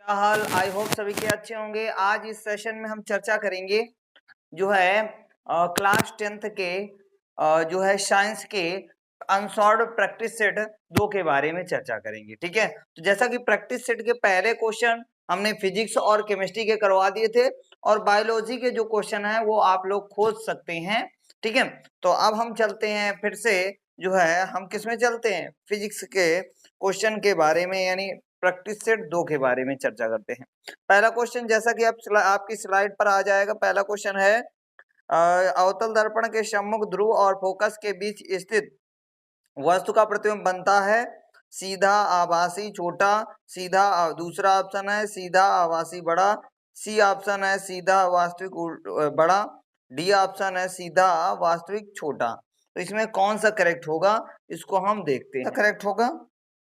क्या हाल। I hope सभी के अच्छे होंगे। आज इस सेशन में हम चर्चा करेंगे जो है क्लास 10th के जो है साइंस के अनसॉल्व्ड प्रैक्टिस सेट 2 के बारे में चर्चा करेंगे। ठीक है, तो जैसा कि प्रैक्टिस सेट के पहले क्वेश्चन हमने फिजिक्स और केमिस्ट्री के करवा दिए थे और बायोलॉजी के जो क्वेश्चन है वो आप लोग खोज सकते हैं। ठीक है, तो अब हम चलते हैं फिर से जो है हम किस में चलते हैं, फिजिक्स के क्वेश्चन के बारे में, यानी प्रैक्टिस सेट 2 के बारे में चर्चा करते हैं। पहला क्वेश्चन जैसा कि आपकी स्लाइड पर आ जाएगा। पहला क्वेश्चन है अवतल दर्पण के सम्मुख ध्रुव और फोकस के बीच स्थित वस्तु का प्रतिबिंब बनता है सीधा, आभासी, छोटा, सीधा। दूसरा ऑप्शन है सीधा, आभासी, बड़ा। सी ऑप्शन है सीधा, वास्तविक, बड़ा। डी ऑप्शन है सीधा, वास्तविक, छोटा। तो इसमें कौन सा करेक्ट होगा इसको हम देखते हैं। करेक्ट होगा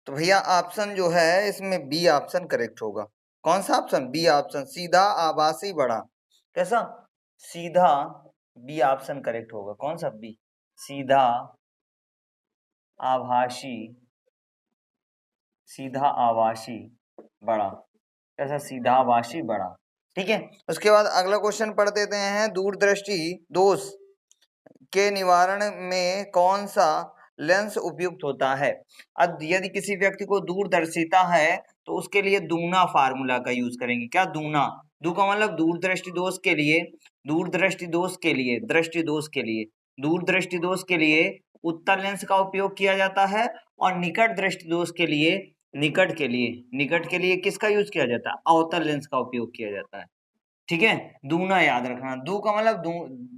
तो भैया ऑप्शन जो है इसमें बी ऑप्शन करेक्ट होगा। कौन सा ऑप्शन? बी ऑप्शन, सीधा, आभासी, बड़ा। कैसा? सीधा, बी ऑप्शन करेक्ट होगा। कौन सा? बी, सीधा, आभासी, सीधा, आभासी, बड़ा। कैसा? सीधा, आभासी, बड़ा। ठीक है, उसके बाद अगला क्वेश्चन पढ़ देते हैं। दूरदृष्टि दोष के निवारण में कौन सा लेंस उपयुक्त होता है? अब यदि किसी व्यक्ति को दूरदर्शिता है तो उसके लिए दूना फार्मूला का यूज करेंगे। क्या? दूना। दू का मतलब दूरदृष्टि दोष के लिए, दूरदृष्टि दोष के लिए, दृष्टि दोष के लिए, दूरदृष्टि दोष के लिए उत्तल लेंस का उपयोग किया जाता है और निकट दृष्टि दोष के लिए, निकट के लिए, निकट के लिए किसका यूज किया जाता है? अवतल लेंस का उपयोग किया जाता है। ठीक है, दूना याद रखना। दू का मतलब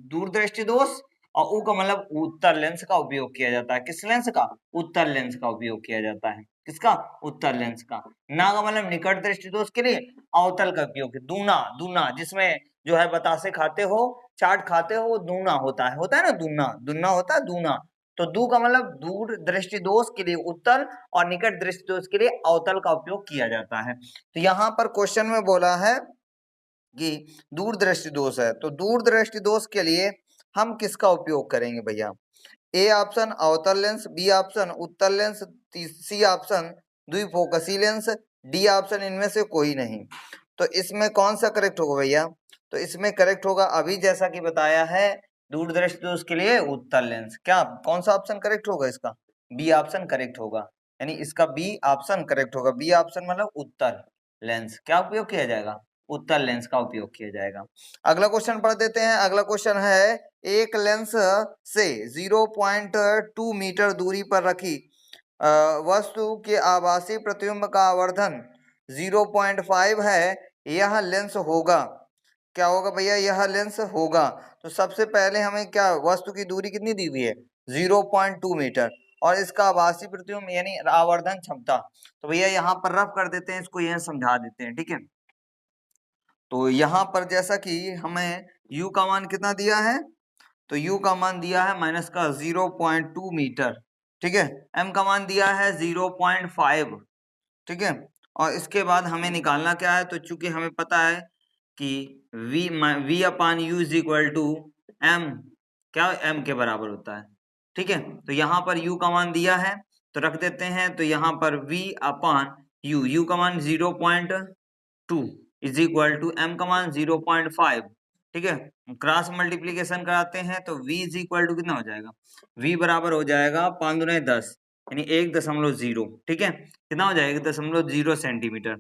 दूरदृष्टि दोष और उ का मतलब उत्तल लेंस का उपयोग किया जाता है। किस लेंस का? उत्तल लेंस का उपयोग किया जाता है। किसका? उत्तल लेंस का। ना का मतलब निकट दृष्टि दोष के लिए अवतल का उपयोग। दूना, दूना जिसमें जो है बतासे खाते हो, चाट खाते हो, वो दूना होता है ना, दूना, दूना होता है दूना। तो दू का मतलब दूर दृष्टि दोष के लिए उत्तल और निकट दृष्टि दोष के लिए अवतल का उपयोग किया जाता है। तो यहाँ पर क्वेश्चन में बोला है कि दूरदृष्टि दोष है, तो दूरदृष्टि दोष के लिए हम किसका उपयोग करेंगे भैया? ए ऑप्शन अवतल लेंस, बी ऑप्शन उत्तल लेंस, सी ऑप्शन द्विफोकसी लेंस, डी ऑप्शन इनमें से कोई नहीं। तो इसमें कौन सा करेक्ट होगा भैया? तो इसमें करेक्ट होगा अभी जैसा कि बताया है, दूरदृष्टि दोष के लिए उत्तल लेंस। क्या कौन सा ऑप्शन करेक्ट होगा इसका? बी ऑप्शन करेक्ट होगा, यानी इसका बी ऑप्शन करेक्ट होगा। बी ऑप्शन मतलब उत्तल लेंस। क्या उपयोग किया जाएगा? उत्तल लेंस का उपयोग किया जाएगा। अगला क्वेश्चन पढ़ देते हैं। अगला क्वेश्चन है एक लेंस से 0.2 मीटर दूरी पर रखी वस्तु के आभासी प्रतिबिंब का आवर्धन 0.5 है, यह लेंस होगा। क्या होगा भैया? यह लेंस होगा। तो सबसे पहले हमें क्या, वस्तु की दूरी कितनी दी हुई है? 0.2 मीटर और इसका आभासी प्रतिबिंब यानी आवर्धन क्षमता। तो भैया यहाँ पर रफ कर देते हैं, इसको यह समझा देते हैं। ठीक है, तो यहाँ पर जैसा कि हमें u का मान कितना दिया है, तो u का मान दिया है माइनस का 0.2 मीटर। ठीक है, m का मान दिया है 0.5। ठीक है, और इसके बाद हमें निकालना क्या है? तो चूंकि हमें पता है कि v upon U is equal to m, क्या m के बराबर होता है। ठीक है, तो यहाँ पर u का मान दिया है तो रख देते हैं। तो यहाँ पर v अपान u का मान 0.2 इज इक्वल टू m का मान 0.5। ठीक है, क्रॉस मल्टीप्लीकेशन कराते हैं तो v इज इक्वल टू कितना हो जाएगा? v बराबर हो जाएगा 5 दूने 10 यानी 1.0। ठीक है, कितना हो जाएगा? 1.0 सेंटीमीटर।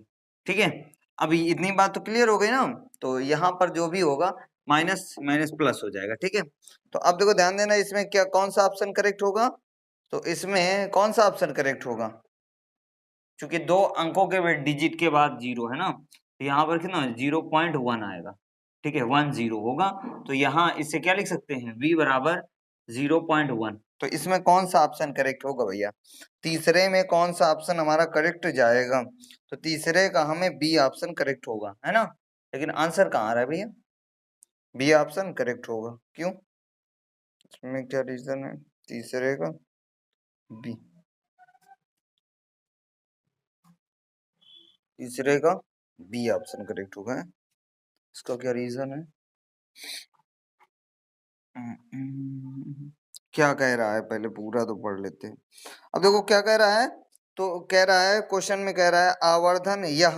ठीक है, अभी इतनी बात तो क्लियर हो गई ना। तो यहाँ पर जो भी होगा माइनस माइनस प्लस हो जाएगा। ठीक है, तो अब देखो ध्यान देना, इसमें क्या कौन सा ऑप्शन करेक्ट होगा? तो इसमें कौन सा ऑप्शन करेक्ट होगा? क्योंकि 2 अंकों के डिजिट के बाद 0 है ना, तो यहाँ पर कितना 0.1 आएगा। ठीक है, 10 होगा। तो यहाँ इससे क्या लिख सकते हैं? v बराबर 0.1। तो इसमें कौन सा ऑप्शन करेक्ट होगा भैया? तीसरे में कौन सा ऑप्शन हमारा करेक्ट जाएगा? तो तीसरे का हमें बी ऑप्शन करेक्ट होगा, है ना। लेकिन आंसर कहाँ आ रहा है भैया? बी ऑप्शन करेक्ट होगा। क्यों? इसमें क्या रीजन है? तीसरे का बी, तीसरे का बी ऑप्शन करेक्ट होगा। इसका क्या रीजन है? क्या कह रहा है पहले पूरा तो पढ़ लेते हैं। अब देखो क्या कह रहा है, तो कह रहा है क्वेश्चन में कह रहा है आवर्धन यह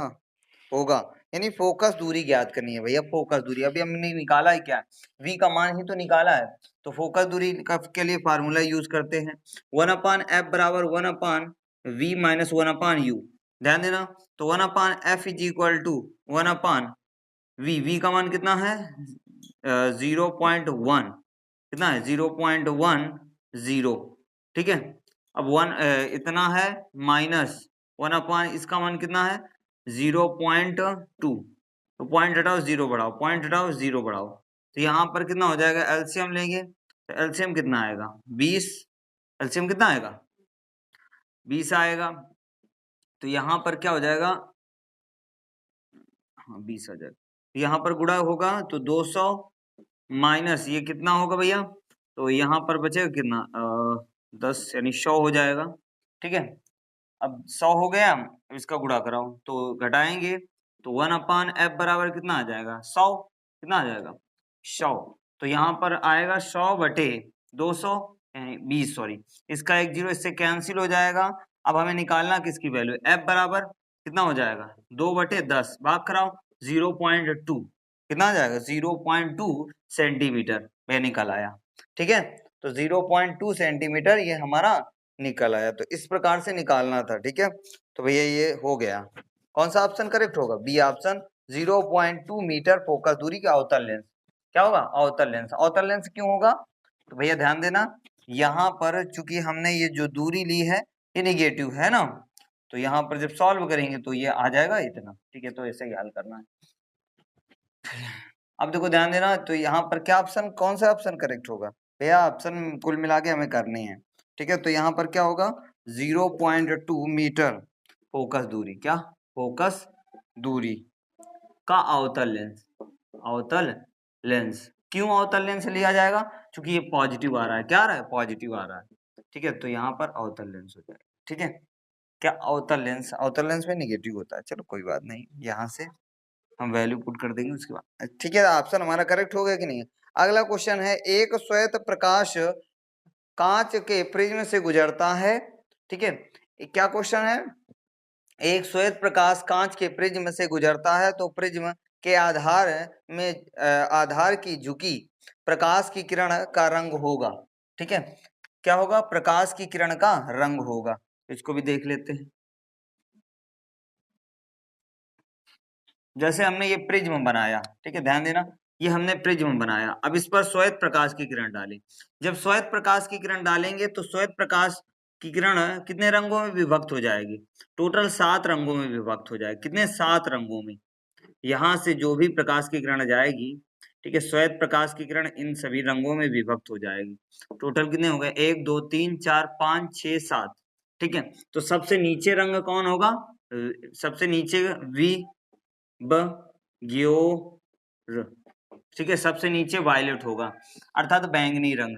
होगा, यानी फोकस दूरी ज्ञात करनी है भैया, फोकस दूरी। अभी हमने निकाला है क्या, v का मान ही तो निकाला है, तो फोकस दूरी के लिए फार्मूला यूज करते हैं 1/f बराबर 1/v माइनस 1/u। ध्यान देना, तो 1/f is equal to 1/v, v का मान कितना है 0.1, कितना है 0.10, ठीक है। अब इतना है माइनस 1/, इसका मान कितना है 0.2, तो पॉइंट हटाओ जीरो बढ़ाओ, पॉइंट हटाओ जीरो बढ़ाओ, तो यहाँ पर कितना हो जाएगा, एलसीएम लेंगे तो एलसीएम कितना आएगा 20, एलसीएम कितना आएगा 20 आएगा, तो यहाँ पर क्या हो जाएगा, हाँ 20 आ जाएगा, यहाँ पर गुणा होगा तो 200 माइनस ये कितना होगा भैया, तो यहाँ पर बचेगा कितना 10 यानी 100 हो जाएगा, ठीक है। अब 100 हो गया, अब इसका गुणा कराओ तो घटाएंगे तो 1/f बराबर कितना आ जाएगा 100, कितना आ जाएगा 100, तो यहाँ पर आएगा 100 बटे 200 यानी 20, सॉरी इसका एक जीरो इससे कैंसिल हो जाएगा। अब हमें निकालना किसकी वैल्यू, f बराबर कितना हो जाएगा 2/10, भाग कराओ 0.2, कितना आ जाएगा 0.2 सेंटीमीटर में निकल आया, ठीक है। तो 0.2 सेंटीमीटर ये हमारा निकल आया, तो इस प्रकार से निकालना था, ठीक है। तो भैया ये हो गया, कौन सा ऑप्शन करेक्ट होगा, बी ऑप्शन 0.2 मीटर फोकस दूरी का अवतल लेंस, क्या होगा अवतल लेंस। अवतल लेंस क्यों होगा, तो भैया ध्यान देना, यहाँ पर चूंकि हमने ये जो दूरी ली है ये निगेटिव है ना, तो यहाँ पर जब सॉल्व करेंगे तो ये आ जाएगा इतना, ठीक है, तो ऐसे ही हल करना है। अब देखो ध्यान देना, तो यहाँ पर क्या ऑप्शन, कौन सा ऑप्शन करेक्ट होगा भैया, ऑप्शन कुल मिला के हमें करनी है, ठीक है। तो यहाँ पर क्या होगा 0.2 मीटर फोकस दूरी, क्या फोकस दूरी का अवतल लेंस, अवतल लेंस। क्यों अवतल लेंस लिया जाएगा, क्योंकि ये पॉजिटिव आ रहा है, क्या आ रहा है पॉजिटिव आ रहा है, ठीक है, तो यहाँ पर अवतल लेंस हो जाएगा, ठीक है। क्या अवतल लेंस, अवतल लेंस में निगेटिव होता है, चलो कोई बात नहीं, यहाँ से हम वैल्यू पुट कर देंगे उसके बाद, ठीक है। ऑप्शन हमारा करेक्ट हो गया कि नहीं। अगला क्वेश्चन है, एक श्वेत प्रकाश कांच के प्रिज्म से गुजरता है, ठीक है। क्या क्वेश्चन है, एक श्वेत प्रकाश कांच के प्रिज्म से गुजरता है तो प्रिज्म के आधार में आधार की झुकी प्रकाश की किरण का रंग होगा, ठीक है। क्या होगा, प्रकाश की किरण का रंग होगा, इसको भी देख लेते हैं। जैसे हमने ये प्रिज्म बनाया, ठीक है, ध्यान देना, ये हमने प्रिज्म बनाया, अब इस पर श्वेत प्रकाश की किरण डाली, जब श्वेत प्रकाश की किरण डालेंगे तो श्वेत प्रकाश की किरण कितने रंगों में विभक्त हो जाएगी, टोटल 7 रंगों में विभक्त हो जाएगी, कितने 7 रंगों में, यहाँ से जो भी प्रकाश की किरण जाएगी, ठीक है, श्वेत प्रकाश की किरण इन सभी रंगों में विभक्त हो जाएगी। टोटल कितने हो गए 1 2 3 4 5 6 7, ठीक है। तो सबसे नीचे रंग कौन होगा, सबसे नीचे वी ब ग्योर, ठीक है, सबसे नीचे वायलेट होगा अर्थात बैंगनी रंग।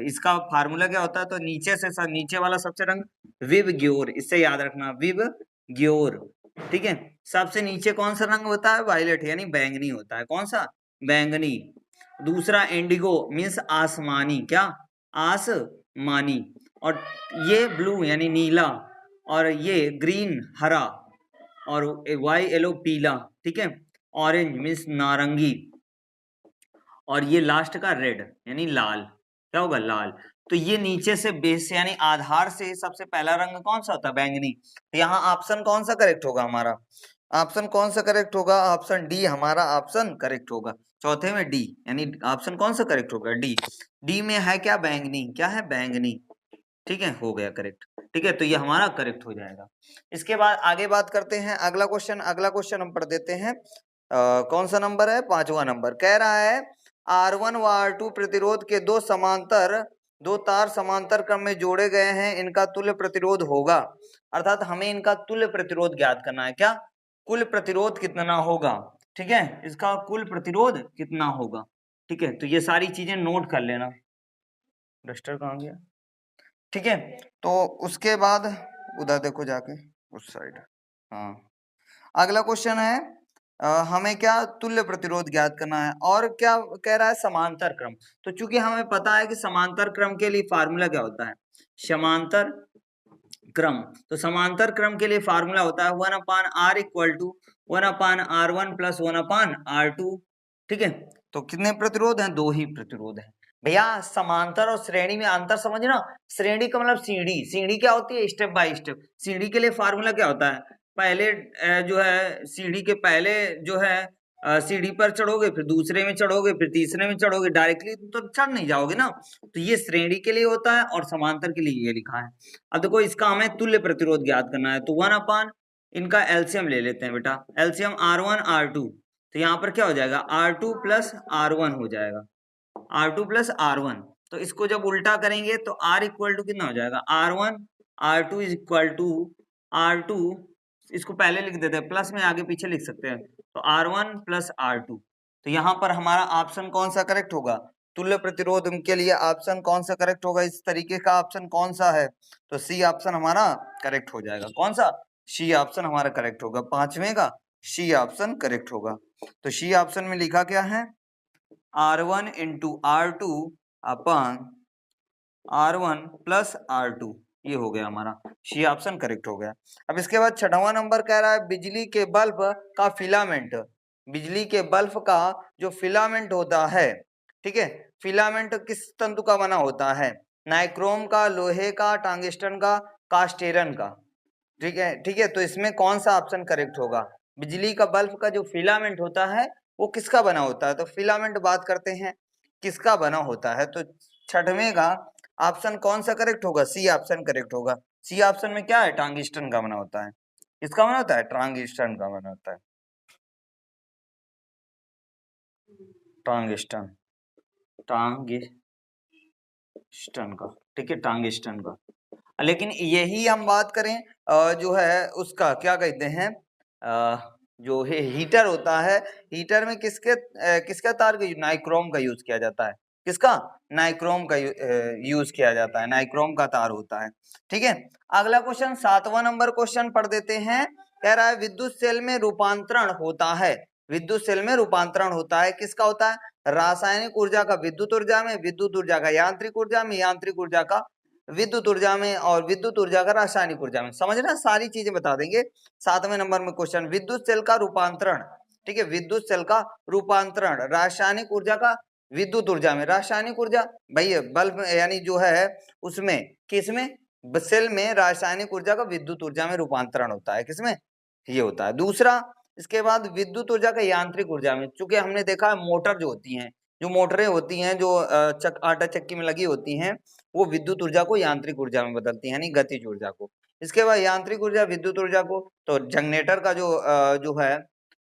इसका फार्मूला क्या होता है, तो नीचे से नीचे वाला सबसे रंग विव ग्योर, इससे याद रखना विव ग्योर, ठीक है। सबसे नीचे कौन सा रंग होता है, वायलेट यानी बैंगनी होता है, कौन सा बैंगनी। दूसरा इंडिगो मीन्स आसमानी, क्या आसमानी, और ये ब्लू यानी नीला, और ये ग्रीन हरा, और वाई येलो पीला, ठीक है, ऑरेंज मीन्स नारंगी, और ये लास्ट का रेड यानी लाल, क्या होगा लाल। तो ये नीचे से बेस यानी आधार से सबसे पहला रंग कौन सा होता है बैंगनी, तो यहाँ ऑप्शन कौन सा करेक्ट होगा हमारा, ऑप्शन कौन सा करेक्ट होगा, ऑप्शन डी हमारा ऑप्शन करेक्ट होगा, चौथे में डी, यानी ऑप्शन कौन सा करेक्ट होगा डी, डी में है क्या बैंगनी, क्या है बैंगनी, ठीक है, हो गया करेक्ट, ठीक है, तो ये हमारा करेक्ट हो जाएगा। इसके बाद आगे बात करते हैं, अगला क्वेश्चन, अगला क्वेश्चन हम पढ़ देते हैं, कौन सा नंबर है 5वां नंबर, कह रहा है R1 व R2 प्रतिरोध के दो तार समांतर क्रम में जोड़े गए हैं, इनका तुल्य प्रतिरोध होगा, अर्थात हमें इनका तुल्य प्रतिरोध ज्ञात करना है, क्या कुल प्रतिरोध कितना होगा, ठीक है, इसका कुल प्रतिरोध कितना होगा, ठीक है। तो ये सारी चीजें नोट कर लेना, डस्टर कहाँ गया, ठीक है। तो उसके बाद उधर देखो जाके उस साइड, हाँ अगला क्वेश्चन है, हमें क्या तुल्य प्रतिरोध ज्ञात करना है, और क्या कह रहा है समांतर क्रम। तो चूंकि हमें पता है कि समांतर क्रम के लिए फार्मूला क्या होता है, समांतर क्रम। तो समांतर क्रम के लिए फार्मूला होता है 1/r equal to 1/r1 plus 1/r2। ठीक है, तो कितने प्रतिरोध हैं? 2 ही प्रतिरोध हैं भैया। समांतर और श्रेणी में अंतर समझना। श्रेणी का मतलब सीढ़ी, सीढ़ी क्या होती है? Step by step. सीढ़ी के लिए फार्मूला क्या होता है? पहले जो है सीढ़ी के पहले जो है सीढ़ी पर चढ़ोगे, फिर दूसरे में चढ़ोगे, फिर तीसरे में चढ़ोगे, डायरेक्टली तो चढ़ नहीं जाओगे ना। तो ये श्रेणी के लिए होता है और समांतर के लिए ये लिखा है। अब देखो इसका हमें तुल्य प्रतिरोध ज्ञात करना है, तो 1/, इनका एलसीएम ले लेते हैं बेटा, एलसीएम R1 R2। तो यहाँ पर क्या हो जाएगा? R2 प्लस R1 हो जाएगा, R2 प्लस R1। तो इसको जब उल्टा करेंगे तो R इक्वल टू कितना हो जाएगा? R1 R2 is equal to R2, इसको पहले लिख देते हैं, प्लस में आगे पीछे लिख सकते हैं, तो R1 प्लस R2। तो यहाँ पर हमारा ऑप्शन कौन सा करेक्ट होगा? तुल्य प्रतिरोध के लिए ऑप्शन कौन सा करेक्ट होगा? इस तरीके का ऑप्शन कौन सा है? तो सी ऑप्शन हमारा करेक्ट हो जाएगा। कौन सा? सी ऑप्शन हमारा करेक्ट होगा, पांचवें का सी ऑप्शन करेक्ट होगा। तो सी ऑप्शन में लिखा क्या है? R1 इंटू R2 अपन R1 प्लस R2, ये हो गया हमारा, सी ऑप्शन करेक्ट हो गया। अब इसके बाद छठवां नंबर कह रहा है बिजली के बल्ब का फिलामेंट। बिजली के बल्ब का जो फिलामेंट होता है, ठीक है, फिलामेंट किस तंतु का बना होता है? नाइक्रोम का, लोहे का, टंगस्टन का, कास्टेरन का। ठीक है, ठीक है, तो इसमें कौन सा ऑप्शन करेक्ट होगा? बिजली का बल्ब का जो फिलामेंट होता है वो किसका बना होता है? तो फिलामेंट बात करते हैं किसका बना होता है, तो छठवें का ऑप्शन कौन सा करेक्ट होगा? सी ऑप्शन करेक्ट होगा। सी ऑप्शन में क्या है? टंगस्टन का बना होता है। किसका बना होता है? टंगस्टन का बना होता है, टंगस्टन, टंगस्टन का। ठीक है, टंगस्टन का। लेकिन यही हम बात करें जो है उसका क्या कहते हैं, जो है हीटर होता है, हीटर में किसका तार का नाइक्रोम का यूज किया जाता है। किसका? नाइक्रोम का यूज किया जाता है, नाइक्रोम का तार होता है। ठीक है, अगला क्वेश्चन 7वां नंबर क्वेश्चन पढ़ देते हैं। कह रहा है विद्युत सेल में रूपांतरण होता है। विद्युत सेल में रूपांतरण होता है, किसका होता है? रासायनिक ऊर्जा का विद्युत ऊर्जा में, विद्युत ऊर्जा का यांत्रिक ऊर्जा में, यांत्रिक ऊर्जा का विद्युत ऊर्जा में, और विद्युत ऊर्जा का रासायनिक ऊर्जा में। समझना, सारी चीजें बता देंगे। 7वें नंबर में क्वेश्चन, विद्युत सेल का रूपांतरण। ठीक है, विद्युत सेल का रूपांतरण रासायनिक ऊर्जा का विद्युत ऊर्जा में। रासायनिक ऊर्जा भाई बल्ब यानी जो है उसमें, किसमें? सेल में रासायनिक ऊर्जा का विद्युत ऊर्जा में रूपांतरण होता है, किसमें? ये होता है। दूसरा, इसके बाद विद्युत ऊर्जा का यांत्रिक ऊर्जा में, चूंकि हमने देखा है मोटर जो होती हैं, जो मोटरें होती हैं, जो आटा चक्की में लगी होती हैं, वो विद्युत ऊर्जा को यांत्रिक ऊर्जा में बदलती है, यानी गतिज ऊर्जा को। इसके बाद यांत्रिक ऊर्जा विद्युत ऊर्जा को, तो जनरेटर का जो है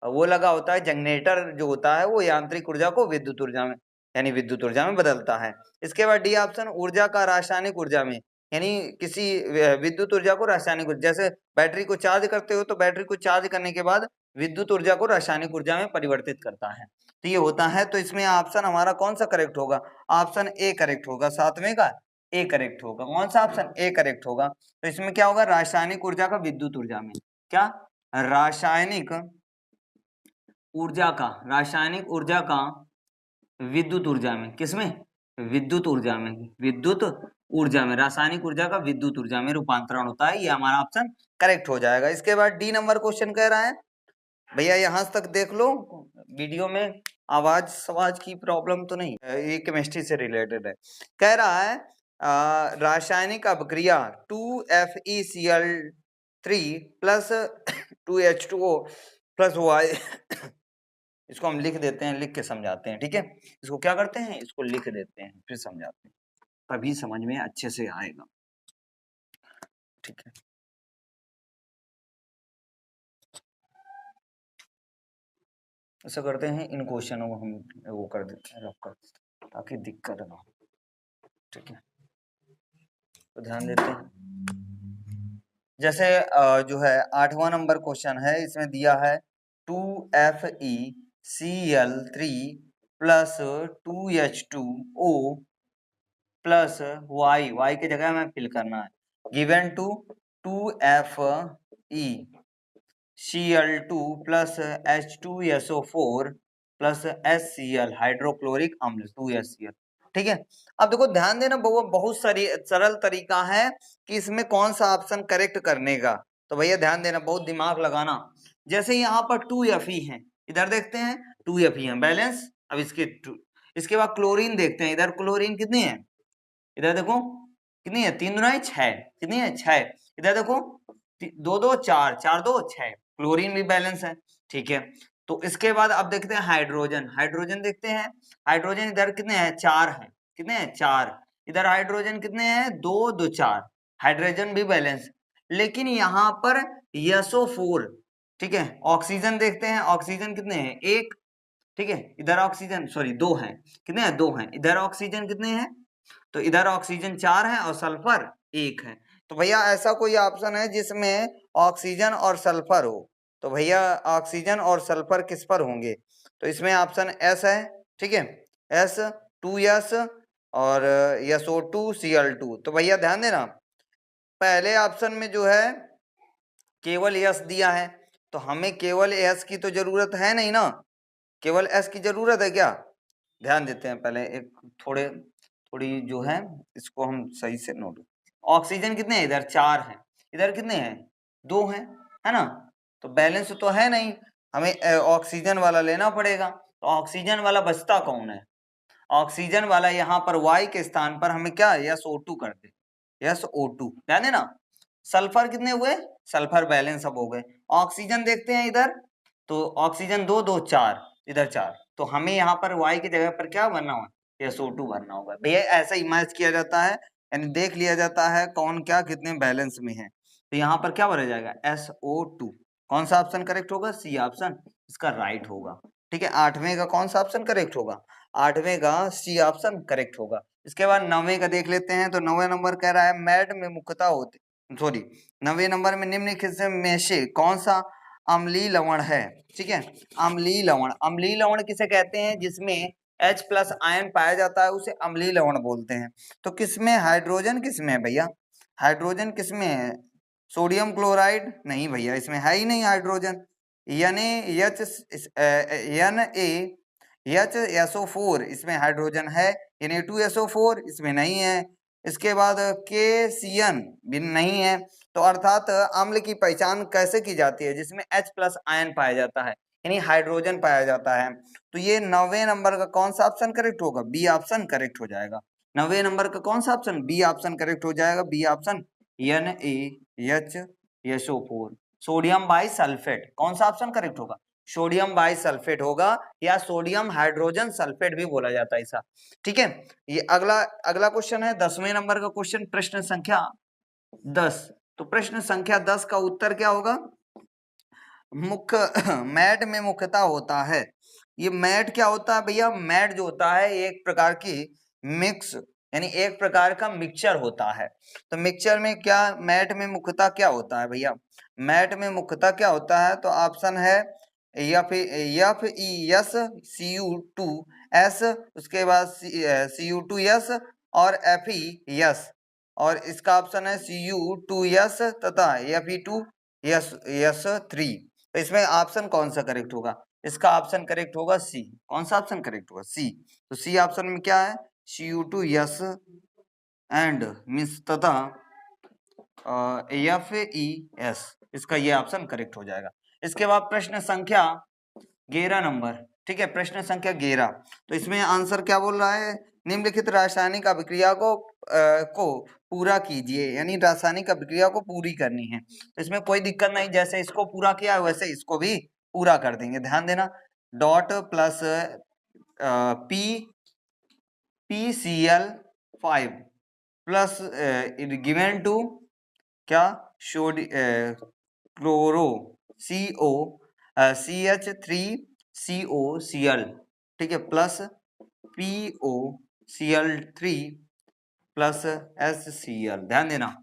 वो लगा होता है, जनरेटर जो होता है वो यांत्रिक ऊर्जा को विद्युत ऊर्जा में, यानी विद्युत ऊर्जा में बदलता है। इसके बाद डी ऑप्शन, ऊर्जा का रासायनिक ऊर्जा में, यानी किसी विद्युत ऊर्जा को रासायनिक ऊर्जा, जैसे बैटरी को चार्ज करते हो तो बैटरी को चार्ज करने के बाद विद्युत ऊर्जा को रासायनिक ऊर्जा में परिवर्तित करता है, तो ये होता है। तो इसमें ऑप्शन हमारा कौन सा करेक्ट होगा? ऑप्शन ए करेक्ट होगा, 7वें का ए करेक्ट होगा। कौन सा ऑप्शन? ए करेक्ट होगा। तो इसमें क्या होगा? रासायनिक ऊर्जा का विद्युत ऊर्जा में, क्या? रासायनिक ऊर्जा का, रासायनिक ऊर्जा का विद्युत ऊर्जा में, किसमें? विद्युत ऊर्जा में, विद्युत ऊर्जा में, रासायनिक ऊर्जा का विद्युत ऊर्जा में रूपांतरण होता है। ये हमारा ऑप्शन करेक्ट हो जाएगा। इसके बाद डी नंबर क्वेश्चन कह रहा है, भैया यहां तक देख लो, वीडियो में आवाज सवाज की प्रॉब्लम तो नहीं, ये केमिस्ट्री से रिलेटेड है। कह रहा है रासायनिक अभिक्रिया 2FeCl3 plus 2H2O plus Y, इसको हम लिख देते हैं, लिख के समझाते हैं। ठीक है, इसको क्या करते हैं? इसको लिख देते हैं फिर समझाते हैं, तभी समझ में अच्छे से आएगा। ठीक है, ऐसा करते हैं, इन क्वेश्चनों को हम वो कर देते हैं, रख कर देते हैं, ताकि दिक्कत ना हो। ठीक है, तो ध्यान देते हैं। जैसे जो है 8वां नंबर क्वेश्चन है, इसमें दिया है 2FeCl3 plus 2H2O plus Y की जगह में फिल करना है, given to 2FeCl2 plus H2SO4 plus HCl hydrochloric अम्ल 2HCl। ठीक है। अब देखो ध्यान देना, बहुत सरल तरीका है कि इसमें कौन सा ऑप्शन करेक्ट करने का। तो भैया ध्यान देना, बहुत दिमाग लगाना। जैसे यहाँ पर 2Fe है, इधर देखते हैं 2Fe है बैलेंस। अब इसके बाद क्लोरीन देखते हैं, इधर क्लोरीन कितनी है, इधर देखो कितनी है, 3 दूना 6, कितनी है 6। इधर देखो 2 2 4, 4 2 6, क्लोरीन भी बैलेंस है। ठीक है, तो इसके बाद अब देखते हैं हाइड्रोजन। हाइड्रोजन देखते हैं, हाइड्रोजन इधर कितने हैं 4 हैं, कितने हैं 4। इधर हाइड्रोजन कितने हैं 2 2 4, हाइड्रोजन भी बैलेंस। लेकिन यहाँ पर SO4, ठीक है। ऑक्सीजन देखते हैं, ऑक्सीजन कितने हैं 1, ठीक है। इधर ऑक्सीजन सॉरी 2 हैं, कितने हैं 2 हैं। इधर ऑक्सीजन कितने हैं, तो इधर ऑक्सीजन 4 है और सल्फर 1 है। तो भैया ऐसा कोई ऑप्शन है जिसमें ऑक्सीजन और सल्फर हो, तो भैया ऑक्सीजन और सल्फर किस पर होंगे, तो इसमें ऑप्शन एस है, ठीक है। एस 2S और SO2Cl2। तो भैया ध्यान देना, पहले ऑप्शन में जो है केवल एस दिया है, तो हमें केवल एस की तो जरूरत है नहीं ना, केवल एस की जरूरत है क्या। ध्यान देते हैं पहले, एक थोड़ी जो है इसको हम सही से नोट। ऑक्सीजन कितने हैं, इधर 4 हैं, इधर कितने हैं 2 हैं, है ना। तो बैलेंस तो है नहीं, हमें ऑक्सीजन वाला लेना पड़ेगा। तो ऑक्सीजन वाला बचता कौन है, ऑक्सीजन वाला यहाँ पर Y के स्थान पर हमें क्या SO2 कर दे, SO2। ध्यान देना, सल्फर कितने हुए, सल्फर बैलेंस अब हो गए। ऑक्सीजन देखते हैं इधर, तो ऑक्सीजन 2 2 4, इधर 4, तो हमें यहाँ पर Y की जगह पर क्या भरना होगा, SO2 भरना होगा। भैया ऐसा ही मैच किया जाता है, यानी देख लिया जाता है कौन क्या कितने बैलेंस में है। तो यहाँ पर क्या भरा जाएगा SO2। कौन सा ऑप्शन करेक्ट होगा, सी ऑप्शन इसका राइट होगा। ठीक है, 8वें का कौन सा ऑप्शन करेक्ट होगा, 8वें का सी ऑप्शन करेक्ट होगा। इसके बाद 9वें का देख लेते हैं। तो 9वें नंबर कह रहा है मैड में मुख्यता होते, सॉरी 9वें नंबर में निम्नलिखित में से कौन सा अम्लीय लवण है। ठीक है, अम्लीय लवण, अम्लीय लवण किसे कहते हैं, जिसमें H+ आयन पाया जाता है उसे अम्लीय लवण बोलते हैं। तो किसमें हाइड्रोजन, किसमें है भैया, हाइड्रोजन किसमें है, सोडियम क्लोराइड नहीं भैया, इसमें है ही नहीं हाइड्रोजन। NaHSO4 इसमें हाइड्रोजन है, Na2SO4 इसमें नहीं है। इसके बाद KCN भी नहीं है। तो अर्थात अम्ल की पहचान कैसे की जाती है, जिसमें H+ आयन पाया जाता है, यानी हाइड्रोजन पाया जाता है। तो ये 9वें नंबर का कौन सा ऑप्शन करेक्ट होगा, बी ऑप्शन करेक्ट हो जाएगा। 9वें नंबर का कौन सा ऑप्शन, बी ऑप्शन करेक्ट हो जाएगा, B option NaHSO4। Sodium bisulphate कौन सा ऑप्शन करेक्ट होगा, सोडियम बाइसल्फेट होगा, या सोडियम हाइड्रोजन सल्फेट भी बोला जाता है ऐसा। ठीक है, ये अगला क्वेश्चन है 10वें नंबर का क्वेश्चन, प्रश्न संख्या 10। तो प्रश्न संख्या 10 का उत्तर क्या होगा, मुख्य मैट में मुख्यता होता है। ये मैट क्या होता है भैया, मैट जो होता है एक प्रकार की मिक्स, यानी एक प्रकार का मिक्सचर होता है। तो मिक्सचर में क्या, मैट में मुख्यता क्या होता है भैया, मैट में मुख्यता क्या होता है, तो ऑप्शन है FeS, उसके बाद Cu2S और FeS, और इसका ऑप्शन है Cu2S तथा Fe2S3। तो इसमें ऑप्शन कौन सा करेक्ट होगा, इसका ऑप्शन करेक्ट होगा सी। कौन सा ऑप्शन करेक्ट होगा, सी। तो सी ऑप्शन में क्या है, Cu2S एंड मीन्स तथा FeS, इसका ये ऑप्शन करेक्ट हो जाएगा। इसके बाद प्रश्न संख्या 11 नंबर, ठीक है, प्रश्न संख्या 11। तो इसमें आंसर क्या बोल रहा है, निम्नलिखित रासायनिक अभिक्रिया को पूरा कीजिए, यानी रासायनिक अभिक्रिया को पूरी करनी है। तो इसमें कोई दिक्कत नहीं, जैसे इसको पूरा किया वैसे इसको भी पूरा कर देंगे। ध्यान देना, dot plus PCl5 plus given to क्या, क्लोरो CO CH3COCl, ठीक है, प्लस POCl3 प्लस HCl। ध्यान देना,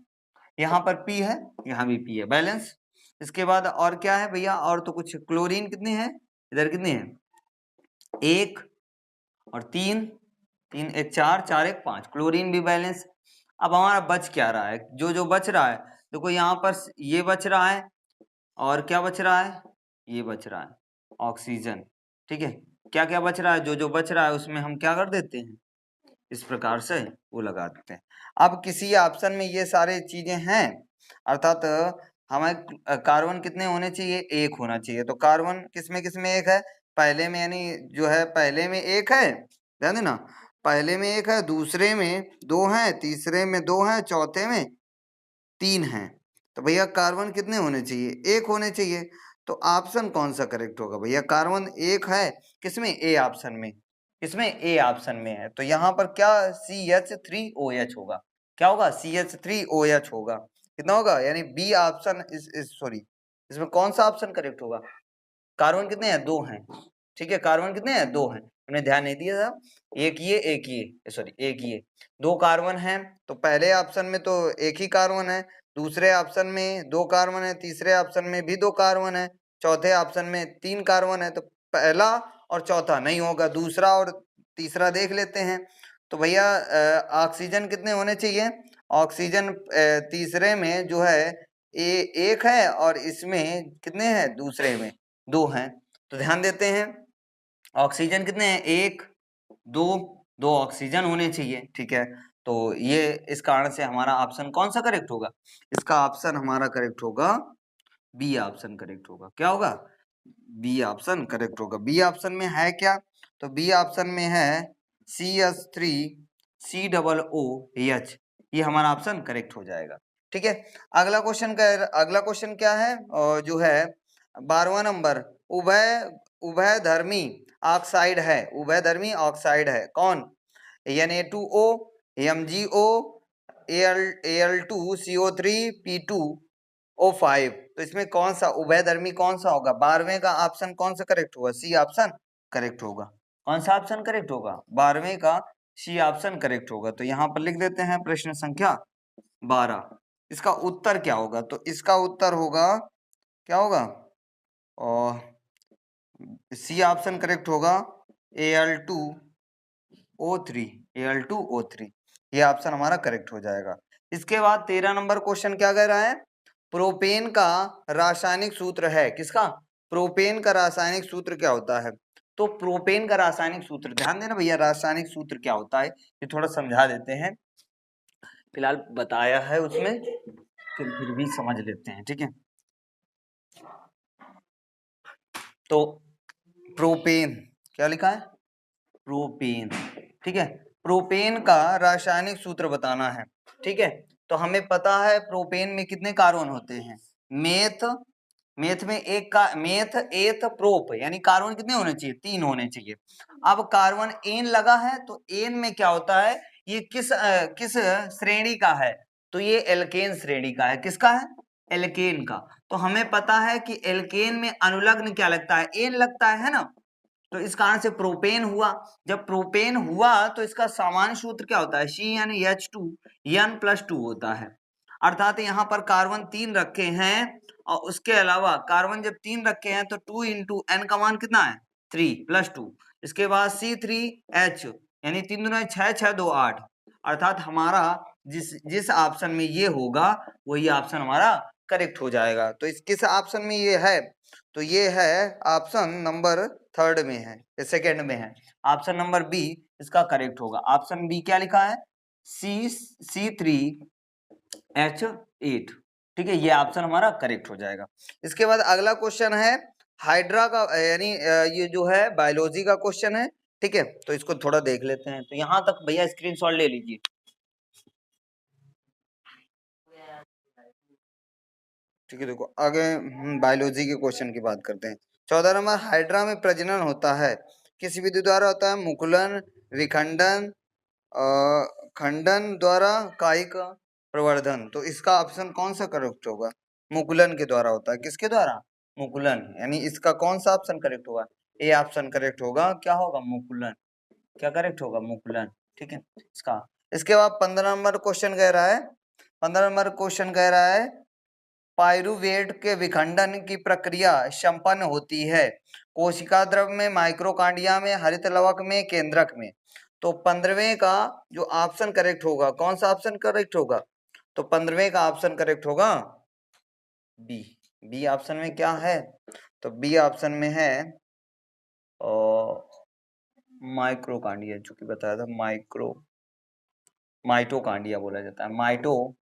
यहाँ पर P है, यहाँ भी P है, बैलेंस। इसके बाद और क्या है भैया, और तो कुछ, क्लोरीन कितने हैं, इधर कितने हैं 1 और 3, 3 1 4, 4 1 5, क्लोरीन भी बैलेंस। अब हमारा बच क्या रहा है, जो बच रहा है, देखो यहाँ पर ये बच रहा है, और क्या बच रहा है, ये बच रहा है ऑक्सीजन। ठीक है, क्या क्या बच रहा है, जो बच रहा है उसमें हम क्या कर देते हैं, इस प्रकार से वो लगा देते हैं। अब किसी ऑप्शन में ये सारे चीजें हैं, अर्थात हमें कार्बन कितने होने चाहिए, एक होना चाहिए। तो कार्बन किसमें एक है, पहले में, यानी जो है पहले में एक है, ध्यान देना, पहले में एक है, दूसरे में दो है, तीसरे में दो है, चौथे में तीन है। तो भैया कार्बन कितने होने चाहिए, एक होने चाहिए। तो ऑप्शन कौन सा करेक्ट होगा भैया, कार्बन एक है किसमें, ए ऑप्शन में, किसमें, ए ऑप्शन में है। तो यहाँ पर क्या CH3OH होगा, क्या होगा, CH3OH होगा। कितना होगा, यानी बी ऑप्शन सॉरी, इसमें कौन सा ऑप्शन करेक्ट होगा, कार्बन कितने हैं, दो हैं, ठीक है, कार्बन कितने हैं, दो हैं, हमने ध्यान नहीं दिया था, एक ये दो कार्बन हैं। तो पहले ऑप्शन में तो एक ही कार्बन है, दूसरे ऑप्शन में दो कार्बन है, तीसरे ऑप्शन में भी दो कार्बन है, चौथे ऑप्शन में तीन कार्बन है। तो पहला और चौथा नहीं होगा, दूसरा और तीसरा देख लेते हैं। तो भैया ऑक्सीजन कितने होने चाहिए, ऑक्सीजन तीसरे में जो है एक है, और इसमें कितने हैं, दूसरे में दो हैं। तो ध्यान देते हैं, ऑक्सीजन कितने हैं, एक दो, दो ऑक्सीजन होने चाहिए, ठीक है। तो ये इस कारण से हमारा ऑप्शन कौन सा करेक्ट होगा, इसका ऑप्शन हमारा करेक्ट होगा बी ऑप्शन करेक्ट होगा। क्या होगा, बी ऑप्शन करेक्ट होगा। बी ऑप्शन में है क्या, तो बी ऑप्शन में है CH3COOH, ये हमारा ऑप्शन करेक्ट हो जाएगा, ठीक है। अगला क्वेश्चन क्या है, जो है 12वां नंबर, उभयधर्मी ऑक्साइड है, उभयधर्मी ऑक्साइड है कौन, Na2O, MgO, Al2CO3, P2O5। तो इसमें कौन सा उभयधर्मी कौन सा होगा, 12वें का ऑप्शन कौन सा करेक्ट होगा, सी ऑप्शन करेक्ट होगा। कौन सा ऑप्शन करेक्ट होगा, 12वें का सी ऑप्शन करेक्ट होगा। तो यहाँ पर लिख देते हैं प्रश्न संख्या 12, इसका उत्तर क्या होगा, तो इसका उत्तर होगा, क्या होगा, और सी ऑप्शन करेक्ट होगा, Al2O3, Al2O3, ये ऑप्शन हमारा करेक्ट हो जाएगा। इसके बाद 13 नंबर क्वेश्चन क्या कह रहा है, प्रोपेन का रासायनिक सूत्र है, किसका, प्रोपेन का रासायनिक सूत्र क्या होता है। तो प्रोपेन का रासायनिक सूत्र, ध्यान देना भैया, रासायनिक सूत्र क्या होता है ये थोड़ा समझा देते हैं, फिलहाल बताया है उसमें, फिर भी समझ लेते हैं, ठीक है। तो प्रोपेन क्या लिखा है, प्रोपेन, ठीक है, प्रोपेन का रासायनिक सूत्र बताना है, ठीक है। तो हमें पता है प्रोपेन में कितने कार्बन होते हैं, मेथ में एक का मेथ एथ प्रोप, यानी कार्बन कितने होने चाहिए, तीन होने चाहिए। अब कार्बन एन लगा है, तो एन में क्या होता है, ये किस श्रेणी का है, तो ये एल्केन श्रेणी का है, किसका है, एल्केन का। तो हमें पता है कि एल्केन में अनुलग्न क्या लगता है, एन लगता है ना। तो इस कारण से प्रोपेन हुआ, जब प्रोपेन हुआ तो इसका सामान्य सूत्र क्या होता है, CnH2n+2 होता है। अर्थात यहाँ पर कार्बन तीन रखे हैं, और उसके अलावा कार्बन जब तीन रखे हैं तो 2 इंटू एन का मान कितना है, 3+2। इसके बाद C3H, यानी 3 दूना 6, 6 2 8। अर्थात हमारा जिस ऑप्शन में ये होगा वही ऑप्शन हमारा करेक्ट हो जाएगा। तो इस किस ऑप्शन में ये है, तो ये है ऑप्शन नंबर थर्ड में है, सेकंड में है, ऑप्शन नंबर बी इसका करेक्ट होगा। ऑप्शन बी क्या लिखा है, C3H8, ठीक है, ये ऑप्शन हमारा करेक्ट हो जाएगा। इसके बाद अगला क्वेश्चन है हाइड्रा का, यानी ये जो है बायोलॉजी का क्वेश्चन है, ठीक है। तो इसको थोड़ा देख लेते हैं। तो यहाँ तक भैया स्क्रीनशॉट ले लीजिए, ठीक है। देखो आगे बायोलॉजी के क्वेश्चन की बात करते हैं। 14 नंबर, हाइड्रा में प्रजनन होता है, किस विधि द्वारा होता है, मुकुलन, विखंडन, खंडन द्वारा, कायिक प्रवर्धन। तो इसका ऑप्शन कौन सा करेक्ट होगा, मुकुलन के द्वारा होता है, किसके द्वारा, मुकुलन, यानी इसका कौन सा ऑप्शन करेक्ट होगा, ए ऑप्शन करेक्ट होगा, क्या होगा, मुकुलन, क्या करेक्ट होगा, मुकुलन, ठीक है इसका। इसके बाद 15 नंबर क्वेश्चन कह रहा है, 15 नंबर क्वेश्चन कह रहा है पाइरूवेट के विखंडन की प्रक्रिया संपन्न होती है कोशिका द्रव में, माइक्रोकांडिया में, हरित लवक में, केंद्रक में। तो 15वें का जो ऑप्शन करेक्ट होगा, कौन सा ऑप्शन करेक्ट होगा, तो 15वें का ऑप्शन करेक्ट होगा बी। बी ऑप्शन में क्या है, तो बी ऑप्शन में है माइक्रोकांडिया, जो कि बताया था माइक्रो माइटोकांड्रिया बोला जाता है, माइटोकांड्रिया,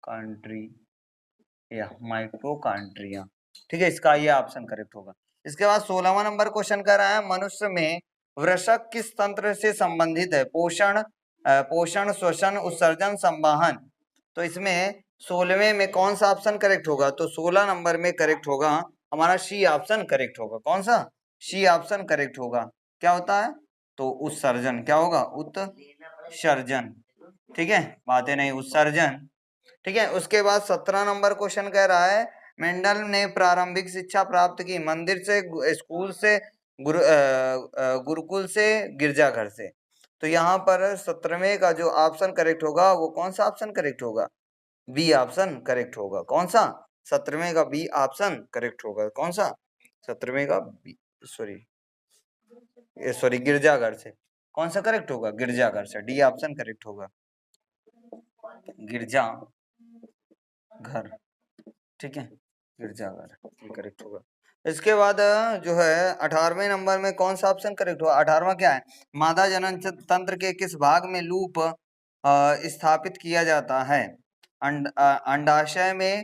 कांड्रिया, माइटोकांड्रिया। ठीक है, इसका ये ऑप्शन करेक्ट होगा। इसके बाद 16वां नंबर क्वेश्चन कर रहा है, मनुष्य में वृषक किस तंत्र से संबंधित है? पोषण, पोषण, श्वसन, उत्सर्जन, संवाहन। तो इसमें 16वें में कौन सा ऑप्शन करेक्ट होगा? तो 16 नंबर में करेक्ट होगा हमारा सी ऑप्शन करेक्ट होगा। कौन सा? सी ऑप्शन करेक्ट होगा। क्या होता है? तो उत्सर्जन। क्या होगा? उत्सर्जन। ठीक है, बातें नहीं, उत्सर्जन। ठीक है, उसके बाद 17 नंबर क्वेश्चन कह रहा है, मेंडल ने प्रारंभिक शिक्षा प्राप्त की मंदिर से, स्कूल से, गुरुकुल से, गिरजाघर से। तो यहाँ पर 17वें का जो ऑप्शन करेक्ट होगा वो कौन सा ऑप्शन करेक्ट होगा? बी ऑप्शन करेक्ट होगा। कौन सा? 17वें का बी ऑप्शन करेक्ट होगा। कौन सा? 17वें का बी, सॉरी गिरजाघर से। कौन सा करेक्ट होगा? गिरजाघर से, डी ऑप्शन करेक्ट होगा, गिरजा घर। ठीक है, गिरजाघर करेक्ट होगा। इसके बाद जो है 18वें नंबर में कौन सा ऑप्शन करेक्ट होगा? 18वां क्या है? मादा जनन तंत्र के किस भाग में लूप स्थापित किया जाता है? अंडाशय में,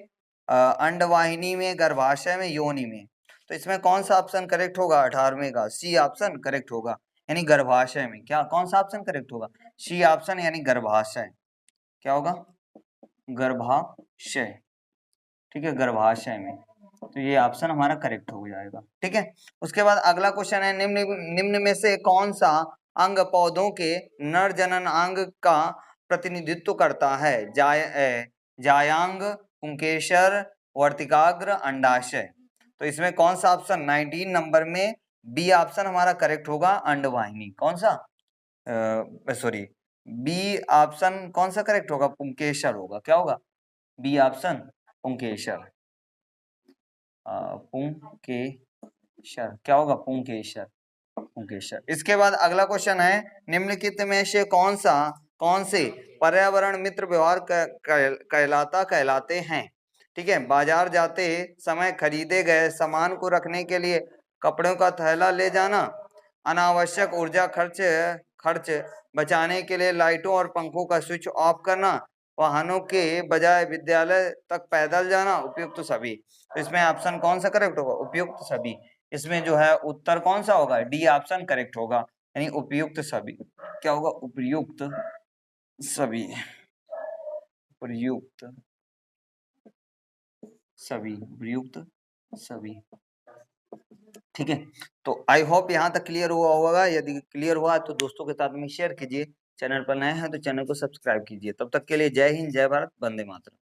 अंडवाहिनी में, गर्भाशय में, योनि में। तो इसमें कौन सा ऑप्शन करेक्ट होगा? 18वें का सी ऑप्शन करेक्ट होगा, यानी गर्भाशय में। क्या कौन सा ऑप्शन करेक्ट होगा? सी ऑप्शन, यानी गर्भाशय। क्या होगा? गर्भाशय। ठीक है, गर्भाशय में। तो ये ऑप्शन हमारा करेक्ट हो जाएगा। ठीक है, उसके बाद अगला क्वेश्चन है, निम्न में से कौन सा अंग पौधों के नर जनन अंग का प्रतिनिधित्व करता है? जायांग, पुंकेसर, वर्तिकाग्र, अंडाशय। तो इसमें कौन सा ऑप्शन 19 नंबर में बी ऑप्शन हमारा करेक्ट होगा, अंडवाहिनी। कौन सा? सॉरी, बी ऑप्शन कौन सा करेक्ट होगा? पुंकेसर होगा। क्या होगा? बी ऑप्शन पुंकेसर। पुंकेसर। क्या होगा? पुंकेसर, पुंकेसर। इसके बाद अगला क्वेश्चन है, निम्नलिखित में से कौन से पर्यावरण मित्र व्यवहार कहलाते हैं? ठीक है, बाजार जाते समय खरीदे गए सामान को रखने के लिए कपड़ों का थैला ले जाना, अनावश्यक ऊर्जा खर्च बचाने के लिए लाइटों और पंखों का स्विच ऑफ करना, वाहनों के बजाय विद्यालय तक पैदल जाना, उपयुक्त सभी। तो इसमें ऑप्शन कौन सा करेक्ट होगा? उपयुक्त सभी। इसमें जो है उत्तर कौन सा होगा? डी ऑप्शन करेक्ट होगा, यानी उपयुक्त सभी। क्या होगा? उपयुक्त सभी, प्रयुक्त सभी, प्रयुक्त सभी। ठीक है, तो आई होप यहाँ तक क्लियर हुआ होगा। यदि क्लियर हुआ तो दोस्तों के साथ में शेयर कीजिए। चैनल पर नए हैं तो चैनल को सब्सक्राइब कीजिए। तब तक के लिए जय हिंद, जय भारत, वंदे मातरम।